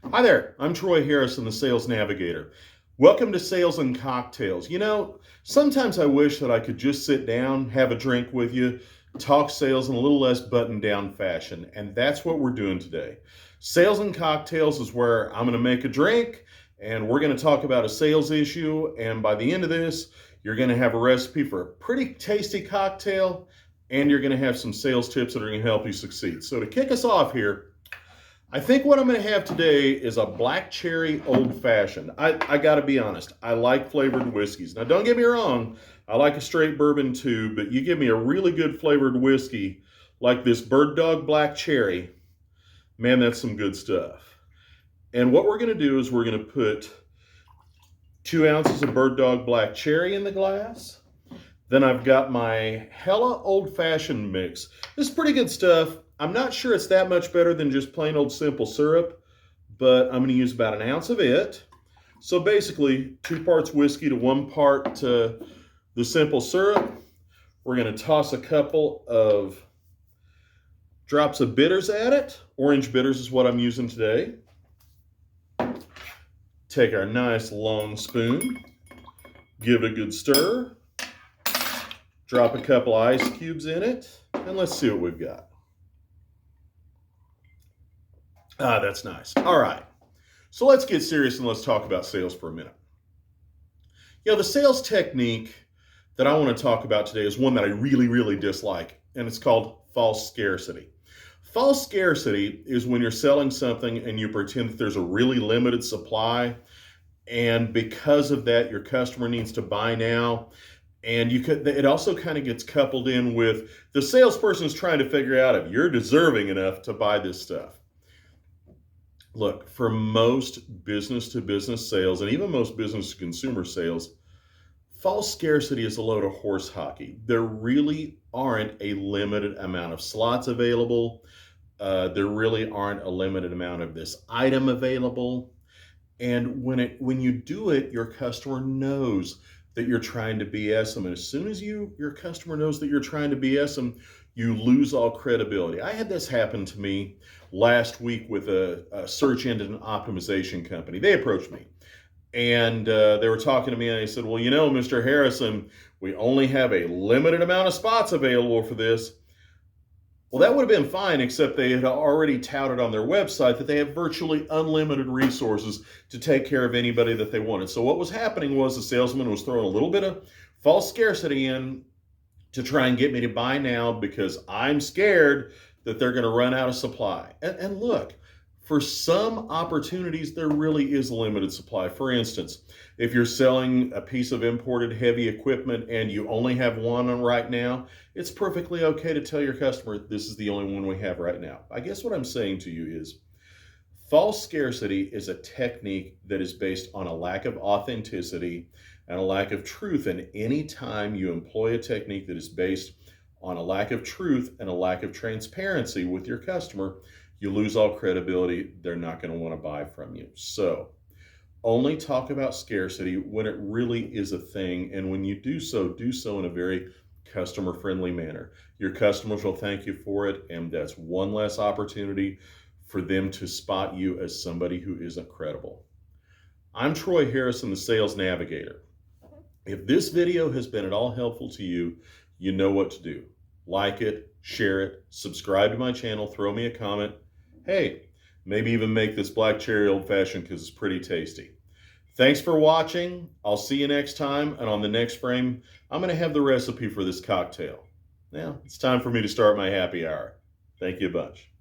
Hi there, I'm Troy Harrison, the Sales Navigator. Welcome to Sales and Cocktails. Sometimes I wish that I could just sit down, have a drink with you, talk sales in a little less buttoned down fashion, and that's what we're doing today. Sales and Cocktails is where I'm going to make a drink and we're going to talk about a sales issue, and by the end of this, you're going to have a recipe for a pretty tasty cocktail and you're going to have some sales tips that are going to help you succeed. So to kick us off here, I think what I'm going to have today is a black cherry old fashioned. I got to be honest, I like flavored whiskeys. Now, don't get me wrong, I like a straight bourbon too, but you give me a really good flavored whiskey like this Bird Dog Black Cherry, man, that's some good stuff. And what we're going to do is we're going to put 2 ounces of Bird Dog Black Cherry in the glass. Then I've got my Hella Old Fashioned mix. This is pretty good stuff. I'm not sure it's that much better than just plain old simple syrup, but I'm going to use about 1 ounce of it. So basically 2 parts whiskey to 1 part the simple syrup. We're going to toss a couple of drops of bitters at it. Orange bitters is what I'm using today. Take our nice long spoon, give it a good stir, drop a couple ice cubes in it, and let's see what we've got. Ah, that's nice. All right. So let's get serious and let's talk about sales for a minute. The sales technique that I want to talk about today is one that I really, really dislike, and it's called false scarcity. False scarcity is when you're selling something and you pretend that there's a really limited supply, and because of that, your customer needs to buy now. And it also kind of gets coupled in with the salesperson is trying to figure out if you're deserving enough to buy this stuff. Look, for most business-to-business sales and even most business-to-consumer sales, false scarcity is a load of horse hockey. There really aren't a limited amount of slots available. There really aren't a limited amount of this item available. And when you do it, your customer knows that you're trying to BS them. And as soon as your customer knows that you're trying to BS them, you lose all credibility. I had this happen to me last week with a search engine optimization company. They approached me and they were talking to me and they said, well, Mr. Harrison, we only have a limited amount of spots available for this. Well, that would have been fine, except they had already touted on their website that they have virtually unlimited resources to take care of anybody that they wanted. So what was happening was the salesman was throwing a little bit of false scarcity in to try and get me to buy now because I'm scared that they're going to run out of supply. And look, for some opportunities, there really is a limited supply. For instance, if you're selling a piece of imported heavy equipment and you only have one on right now, it's perfectly okay to tell your customer, this is the only one we have right now. I guess what I'm saying to you is false scarcity is a technique that is based on a lack of authenticity and a lack of truth. And any time you employ a technique that is based on a lack of truth and a lack of transparency with your customer, you lose all credibility. They're not going to want to buy from you. So only talk about scarcity when it really is a thing. And when you do so in a very customer-friendly manner. Your customers will thank you for it, and that's one less opportunity for them to spot you as somebody who isn't credible. I'm Troy Harrison, the Sales Navigator. If this video has been at all helpful to you, you know what to do. Like it, share it, subscribe to my channel, throw me a comment. Hey, maybe even make this black cherry old fashioned because it's pretty tasty. Thanks for watching. I'll see you next time. And on the next frame, I'm going to have the recipe for this cocktail. Now, it's time for me to start my happy hour. Thank you a bunch.